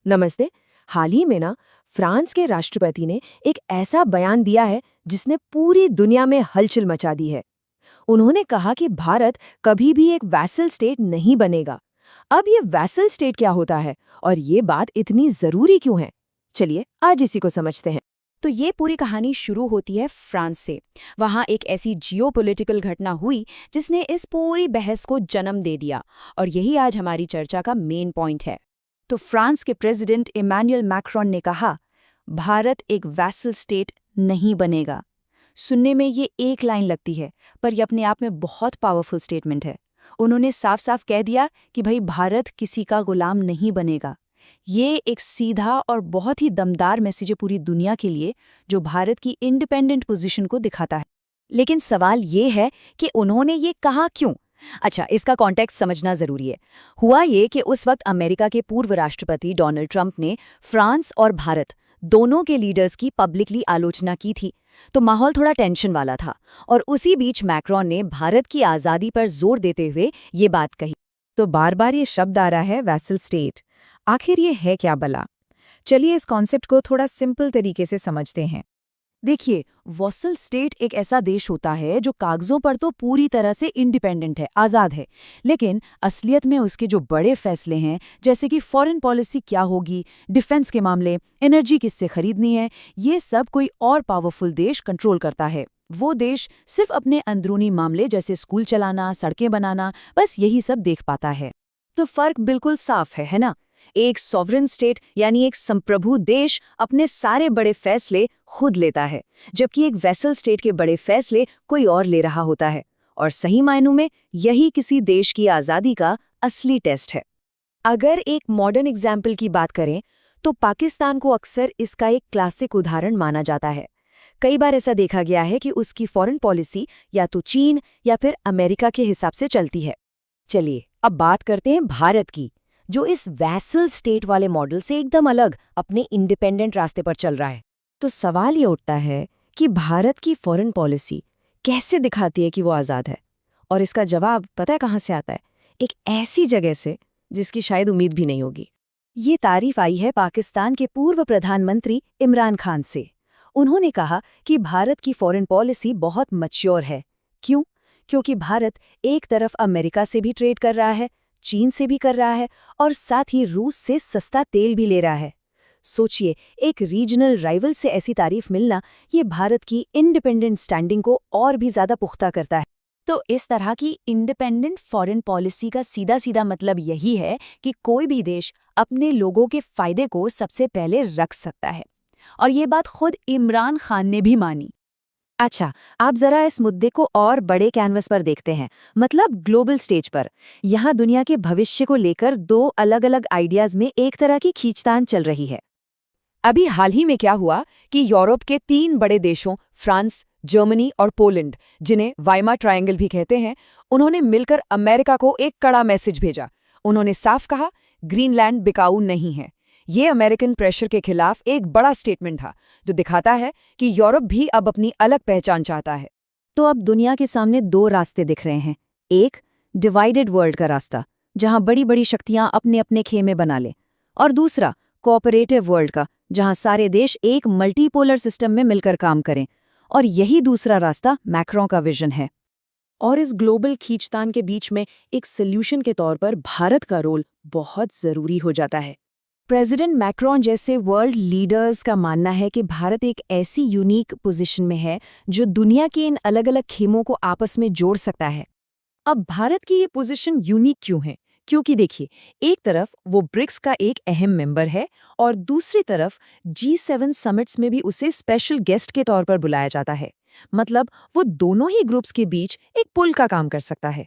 नमस्ते। हाल ही में ना फ्रांस के राष्ट्रपति ने एक ऐसा बयान दिया है जिसने पूरी दुनिया में हलचल मचा दी है। उन्होंने कहा कि भारत कभी भी एक वैसल स्टेट नहीं बनेगा। अब ये वैसल स्टेट क्या होता है और ये बात इतनी जरूरी क्यों है? चलिए आज इसी को समझते हैं। तो ये पूरी कहानी शुरू होती है फ्रांस से। वहाँ एक ऐसी जियोपॉलिटिकल घटना हुई जिसने इस पूरी बहस को जन्म दे दिया, और यही आज हमारी चर्चा का मेन पॉइंट है। तो फ्रांस के प्रेसिडेंट इमैनुअल मैक्रोन ने कहा, भारत एक वैसल स्टेट नहीं बनेगा। सुनने में ये एक लाइन लगती है, पर ये अपने आप में बहुत पावरफुल स्टेटमेंट है। उन्होंने साफ साफ कह दिया कि भाई भारत किसी का गुलाम नहीं बनेगा। ये एक सीधा और बहुत ही दमदार मैसेज है पूरी दुनिया के लिए, जो भारत की इंडिपेंडेंट पोजीशन को दिखाता है। लेकिन सवाल ये है कि उन्होंने ये कहा क्यों? अच्छा, इसका कॉन्टेक्स्ट समझना जरूरी है। हुआ ये कि उस वक्त अमेरिका के पूर्व राष्ट्रपति डोनाल्ड ट्रंप ने फ्रांस और भारत दोनों के लीडर्स की पब्लिकली आलोचना की थी, तो माहौल थोड़ा टेंशन वाला था। और उसी बीच मैक्रोन ने भारत की आज़ादी पर जोर देते हुए ये बात कही। तो बार बार ये शब्द आ रहा है वैसल स्टेट। आखिर ये है क्या भला? चलिए इस कॉन्सेप्ट को थोड़ा सिंपल तरीके से समझते हैं। देखिए, वॉसल स्टेट एक ऐसा देश होता है जो कागजों पर तो पूरी तरह से इंडिपेंडेंट है, आज़ाद है, लेकिन असलियत में उसके जो बड़े फैसले हैं, जैसे कि फॉरेन पॉलिसी क्या होगी, डिफेंस के मामले, एनर्जी किससे खरीदनी है, ये सब कोई और पावरफुल देश कंट्रोल करता है। वो देश सिर्फ अपने अंदरूनी मामले जैसे स्कूल चलाना, सड़कें बनाना, बस यही सब देख पाता है। तो फर्क बिल्कुल साफ है ना? एक सॉवरेन स्टेट यानी एक संप्रभु देश अपने सारे बड़े फैसले खुद लेता है, जबकि एक वैसल स्टेट के बड़े फैसले कोई और ले रहा होता है। और सही मायनों में यही किसी देश की आज़ादी का असली टेस्ट है। अगर एक मॉडर्न एग्जाम्पल की बात करें तो पाकिस्तान को अक्सर इसका एक क्लासिक उदाहरण माना जाता है। कई बार ऐसा देखा गया है कि उसकी फॉरेन पॉलिसी या तो चीन या फिर अमेरिका के हिसाब से चलती है। चलिए अब बात करते हैं भारत की, जो इस वैसल स्टेट वाले मॉडल से एकदम अलग अपने इंडिपेंडेंट रास्ते पर चल रहा है। तो सवाल ये उठता है कि भारत की फॉरेन पॉलिसी कैसे दिखाती है कि वो आज़ाद है? और इसका जवाब पता है कहाँ से आता है? एक ऐसी जगह से जिसकी शायद उम्मीद भी नहीं होगी। ये तारीफ आई है पाकिस्तान के पूर्व प्रधानमंत्री इमरान खान से। उन्होंने कहा कि भारत की फॉरेन पॉलिसी बहुत मैच्योर है। क्यों? क्योंकि भारत एक तरफ अमेरिका से भी ट्रेड कर रहा है, चीन से भी कर रहा है, और साथ ही रूस से सस्ता तेल भी ले रहा है। सोचिए, एक रीजनल राइवल से ऐसी तारीफ मिलना, ये भारत की इंडिपेंडेंट स्टैंडिंग को और भी ज्यादा पुख्ता करता है। तो इस तरह की इंडिपेंडेंट फॉरेन पॉलिसी का सीधा सीधा मतलब यही है कि कोई भी देश अपने लोगों के फायदे को सबसे पहले रख सकता है। और ये बात खुद इमरान खान ने भी मानी। अच्छा, आप जरा इस मुद्दे को और बड़े कैनवस पर देखते हैं, मतलब ग्लोबल स्टेज पर। यहाँ दुनिया के भविष्य को लेकर दो अलग अलग आइडियाज में एक तरह की खींचतान चल रही है। अभी हाल ही में क्या हुआ कि यूरोप के 3 बड़े देशों फ्रांस, जर्मनी और पोलैंड, जिन्हें वाइमार ट्रायंगल भी कहते हैं, उन्होंने मिलकर अमेरिका को एक कड़ा मैसेज भेजा। उन्होंने साफ कहा, ग्रीनलैंड बिकाऊ नहीं है। ये अमेरिकन प्रेशर के खिलाफ एक बड़ा स्टेटमेंट था, जो दिखाता है कि यूरोप भी अब अपनी अलग पहचान चाहता है। तो अब दुनिया के सामने 2 रास्ते दिख रहे हैं। एक, डिवाइडेड वर्ल्ड का रास्ता, जहां बड़ी बड़ी शक्तियां अपने अपने खेमे बना लें, और दूसरा, कोऑपरेटिव वर्ल्ड का, जहां सारे देश एक मल्टीपोलर सिस्टम में मिलकर काम करें। और यही दूसरा रास्ता मैक्रों का विजन है। और इस ग्लोबल खींचतान के बीच में एक सोल्यूशन के तौर पर भारत का रोल बहुत जरूरी हो जाता है। प्रेसिडेंट मैक्रोन जैसे वर्ल्ड लीडर्स का मानना है कि भारत एक ऐसी यूनिक पोजीशन में है जो दुनिया के इन अलग अलग खेमों को आपस में जोड़ सकता है। अब भारत की ये पोजीशन यूनिक क्यों है? क्योंकि देखिए, एक तरफ वो ब्रिक्स का एक अहम मेंबर है और दूसरी तरफ G7 समिट्स में भी उसे स्पेशल गेस्ट के तौर पर बुलाया जाता है। मतलब वो दोनों ही ग्रुप्स के बीच एक पुल का काम कर सकता है।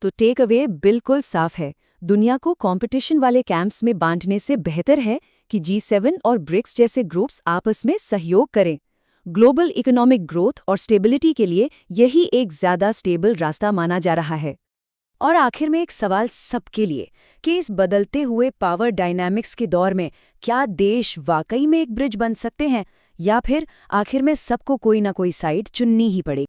तो टेक अवे बिल्कुल साफ है, दुनिया को कंपटीशन वाले कैंप्स में बांटने से बेहतर है कि G7 और ब्रिक्स जैसे ग्रुप्स आपस में सहयोग करें। ग्लोबल इकोनॉमिक ग्रोथ और स्टेबिलिटी के लिए यही एक ज्यादा स्टेबल रास्ता माना जा रहा है। और आखिर में एक सवाल सबके लिए कि इस बदलते हुए पावर डायनामिक्स के दौर में क्या देश वाकई में एक ब्रिज बन सकते हैं, या फिर आखिर में सबको कोई ना कोई साइड चुननी ही पड़ेगी?